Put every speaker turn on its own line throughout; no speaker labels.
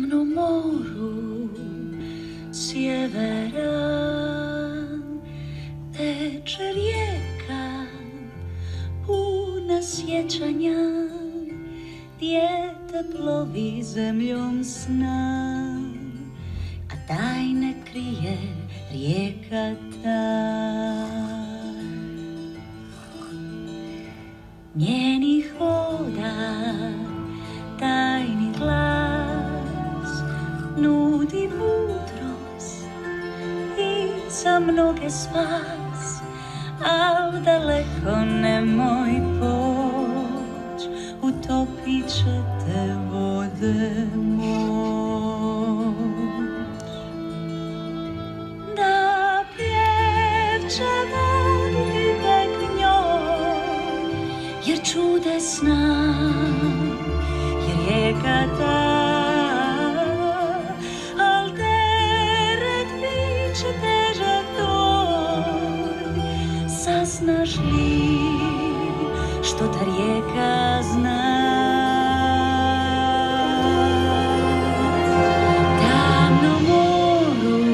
Tamnom moru sjevera teče rijeka puna sjećanja, dijete plovi zemljom sna, a tajne krije rijeka ta. Njenih voda tajni glas nudi mudrost i za mnoge spas, al daleko nemoj poć, utopit će te vode moć. Da pjev će voditi vek njoj, jer čudesna je rijeka ta, al teret biće težak tvoj. Saznaš li što ta rijeka zna? Tamnom moru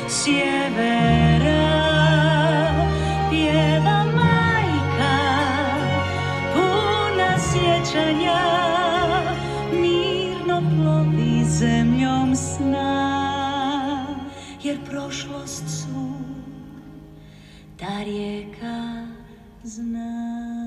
sjevera pjeva majka puna sjećanja, mirno plovi zemljom sna, jer prošlost svu ta rijeka zna.